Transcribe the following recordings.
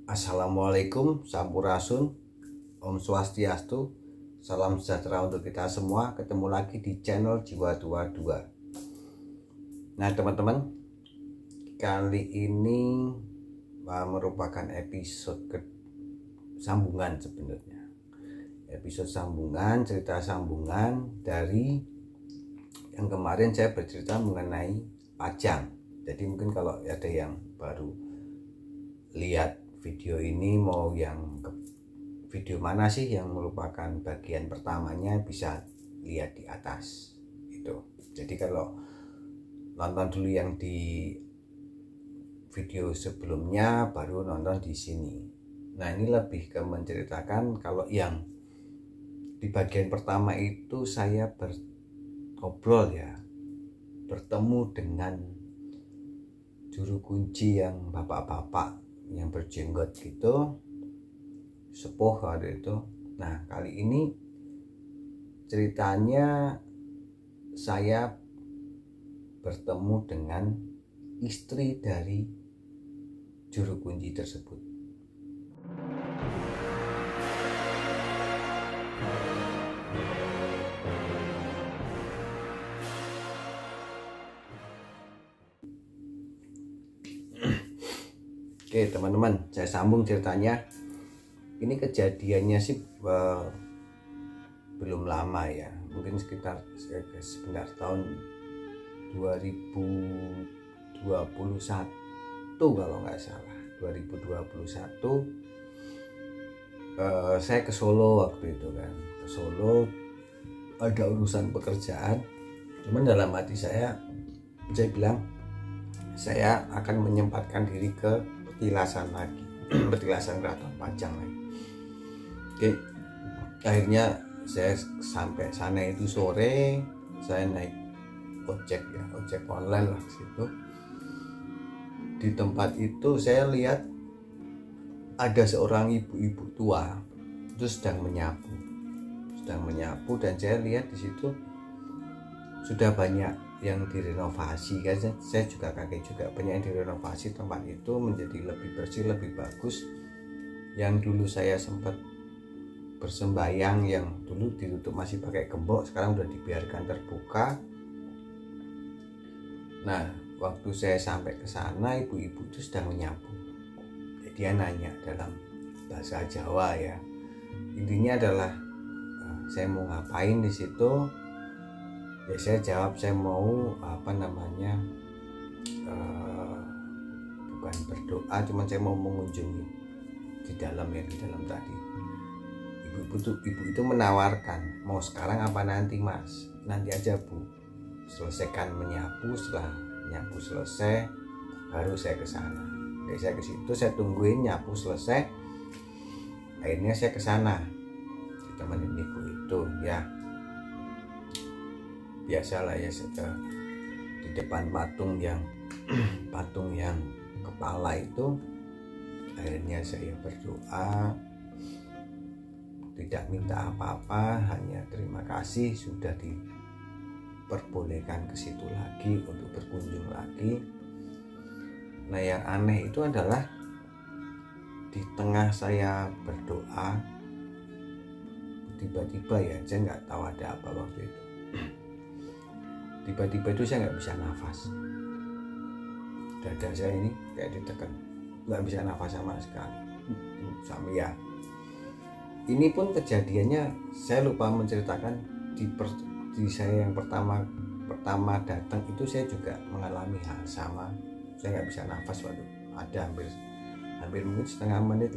Assalamualaikum, Sampurasun, Om Swastiastu, salam sejahtera untuk kita semua. Ketemu lagi di channel Jiwa 22. Nah teman-teman, kali ini merupakan episode sambungan sebenarnya. Episode sambungan, cerita sambungan dari yang kemarin saya bercerita mengenai pajang. Jadi mungkin kalau ada yang baru lihat video ini, mau yang video mana sih yang merupakan bagian pertamanya, bisa lihat di atas itu. Jadi kalau nonton dulu yang di video sebelumnya baru nonton di sini. Nah ini lebih ke menceritakan kalau yang di bagian pertama itu saya ngobrol ya, bertemu dengan juru kunci yang bapak-bapak yang berjenggot gitu, sepuh waktu itu. Nah kali ini ceritanya saya bertemu dengan istri dari juru kunci tersebut. Oke teman-teman, saya sambung ceritanya. Ini kejadiannya sih belum lama ya, mungkin sekitar tahun 2021 kalau nggak salah. 2021 saya ke Solo waktu itu kan. Ke Solo ada urusan pekerjaan, cuman dalam hati saya bilang saya akan menyempatkan diri ke petilasan lagi, petilasan Keraton Pajang lagi. Oke, akhirnya saya sampai sana itu sore. Saya naik ojek ya, ojek online lah situ. Di tempat itu saya lihat ada seorang ibu-ibu tua itu sedang menyapu, dan saya lihat di situ sudah banyak yang direnovasi kan. Saya juga kaget juga, banyak yang direnovasi tempat itu menjadi lebih bersih, lebih bagus. Yang dulu saya sempat bersembayang, yang dulu ditutup masih pakai gembok, sekarang udah dibiarkan terbuka. Nah waktu saya sampai ke sana, ibu-ibu itu sedang menyapu. Dia nanya dalam bahasa Jawa ya, intinya adalah saya mau ngapain di situ. Ya saya jawab saya mau bukan berdoa, cuman saya mau mengunjungi di dalam tadi. Ibu itu menawarkan, mau sekarang apa nanti mas? Nanti aja bu, selesaikan menyapu, setelah nyapu selesai baru saya ke sana. Jadi saya ke situ, saya tungguin nyapu selesai. Akhirnya saya ke sana ditemenin ibu itu ya. Biasalah ya, di depan patung yang kepala itu. Akhirnya saya berdoa, tidak minta apa-apa, hanya terima kasih sudah diperbolehkan ke situ lagi untuk berkunjung lagi. Nah yang aneh itu adalah di tengah saya berdoa, tiba-tiba ya, saya nggak tahu ada apa waktu itu. Tiba-tiba itu saya nggak bisa nafas. Dada saya ini kayak ditekan, nggak bisa nafas sama sekali. Ya, ini pun kejadiannya saya lupa menceritakan di saya yang pertama datang itu. Saya juga mengalami hal sama. Saya nggak bisa nafas waktu ada hampir mungkin setengah menit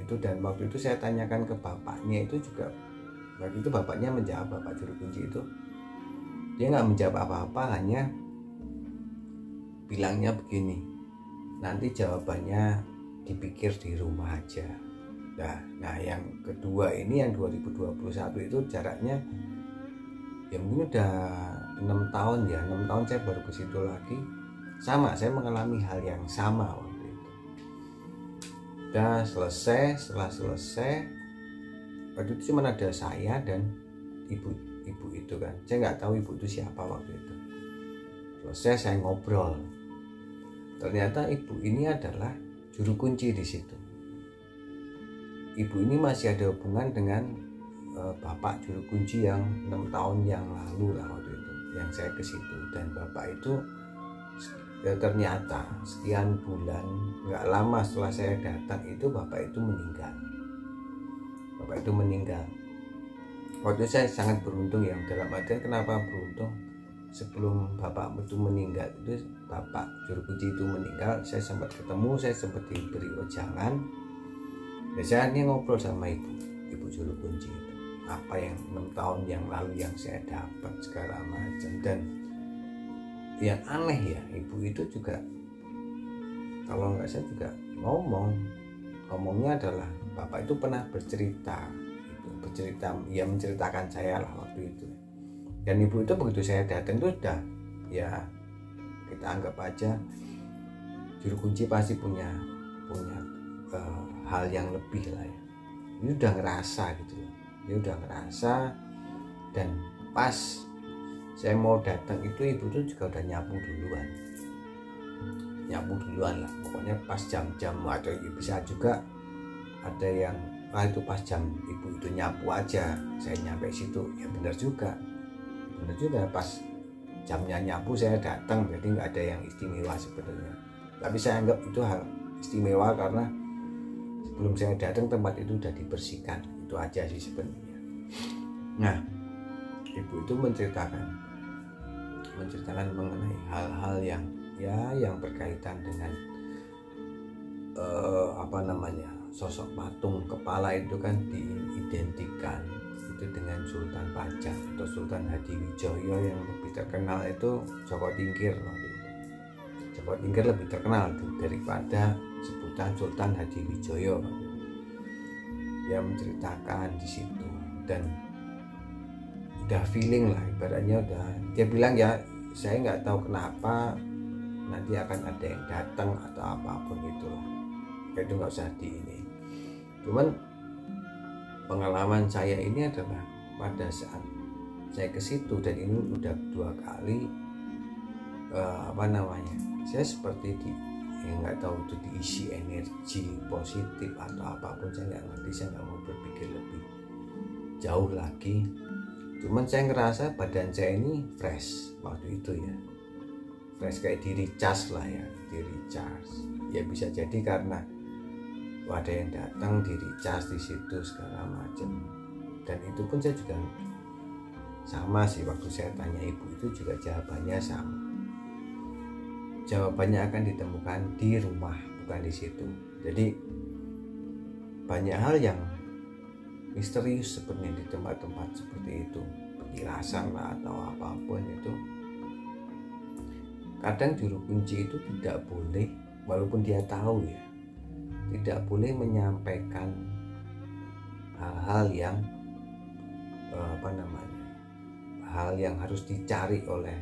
itu. Dan waktu itu saya tanyakan ke bapaknya itu juga. Waktu itu bapaknya menjawab, bapak juru kunci itu, dia nggak menjawab apa-apa, hanya bilangnya begini, nanti jawabannya dipikir di rumah aja. Nah yang kedua ini yang 2021 itu jaraknya ya mungkin udah 6 tahun ya. 6 tahun saya baru ke situ lagi. Sama, saya mengalami hal yang sama waktu itu. Setelah selesai waktu itu cuma ada saya dan ibu itu kan. Saya nggak tahu ibu itu siapa waktu itu. Selesai saya ngobrol, ternyata ibu ini adalah juru kunci di situ. Ibu ini masih ada hubungan dengan bapak juru kunci yang 6 tahun yang lalu lah waktu itu yang saya ke situ. Dan bapak itu ternyata sekian bulan, nggak lama setelah saya datang itu bapak itu meninggal. Waktu itu saya sangat beruntung ya, dalam artian kenapa beruntung, sebelum bapak itu meninggal itu, bapak juru kunci itu meninggal, saya sempat ketemu, saya sempat diberi wejangan. Dan saya ini ngobrol sama ibu juru kunci itu, apa yang 6 tahun yang lalu yang saya dapat segala macam. Dan yang aneh ya, ibu itu juga kalau nggak saya juga ngomongnya adalah bapak itu pernah bercerita, ya menceritakan saya lah waktu itu. Dan ibu itu begitu saya datang itu udah, ya kita anggap aja juru kunci pasti punya hal yang lebih lah ya. Ini udah ngerasa gitu, dia udah ngerasa. Dan pas saya mau datang itu ibu tuh juga udah nyapu duluan lah, pokoknya pas jam-jam. Atau bisa juga ada yang itu pas jam ibu itu nyapu aja saya nyampe situ, ya benar juga pas jamnya nyapu saya datang. Jadi nggak ada yang istimewa sebenarnya, tapi saya anggap itu hal istimewa karena sebelum saya datang tempat itu udah dibersihkan, itu aja sih sebenarnya. Nah, ibu itu menceritakan mengenai hal-hal yang berkaitan dengan sosok patung kepala itu kan diidentikan itu dengan Sultan Pajang atau Sultan Hadiwijoyo. Yang lebih terkenal itu Joko Tingkir. Joko Tingkir lebih terkenal daripada sebutan Sultan Hadiwijoyo. Dia menceritakan di situ dan udah feeling lah, ibaratnya udah, dia bilang ya saya nggak tahu kenapa nanti akan ada yang datang atau apapun itulah, itu nggak usah di ini. Cuman pengalaman saya ini adalah pada saat saya ke situ, dan ini udah 2 kali saya seperti nggak tahu itu diisi energi positif atau apapun, saya nggak ngerti, saya nggak mau berpikir lebih jauh lagi. Cuman saya ngerasa badan saya ini fresh waktu itu ya, fresh kayak di recharge lah ya, di recharge. Ya bisa jadi karena ada yang datang di recharge di situ segala macam. Dan itu pun saya juga sama sih, waktu saya tanya ibu itu juga jawabannya sama. Jawabannya akan ditemukan di rumah, bukan di situ. Jadi banyak hal yang misterius sebenarnya di tempat-tempat seperti itu, petilasan lah atau apapun itu. Kadang juru kunci itu tidak boleh, walaupun dia tahu ya, tidak boleh menyampaikan hal-hal yang hal yang harus dicari oleh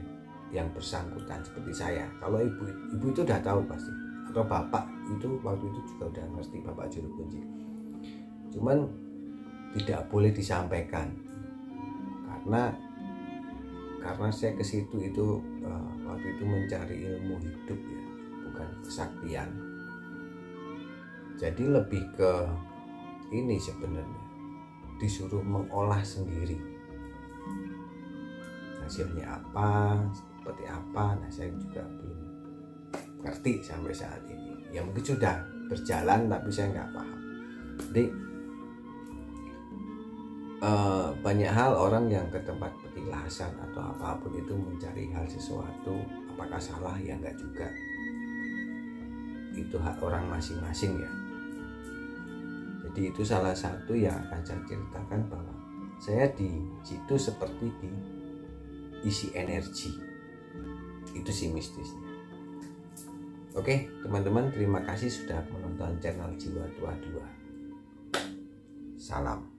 yang bersangkutan seperti saya. Kalau ibu itu udah tahu pasti, atau bapak itu waktu itu juga udah ngerti, bapak juru kunci. Cuman tidak boleh disampaikan karena saya ke situ itu waktu itu mencari ilmu hidup ya, bukan kesaktian. Jadi lebih ke ini sebenarnya, disuruh mengolah sendiri. Hasilnya apa, seperti apa, nah saya juga belum ngerti sampai saat ini. Ya mungkin sudah berjalan tapi saya nggak paham. Jadi banyak hal orang yang ke tempat petilasan atau apapun itu mencari hal sesuatu, apakah salah? Ya enggak juga, itu hak orang masing-masing ya. Jadi itu salah satu yang akan saya ceritakan, bahwa saya di situ seperti diisi energi, itu sih mistisnya. Oke teman-teman, terima kasih sudah menonton channel Jiwa 22. Salam.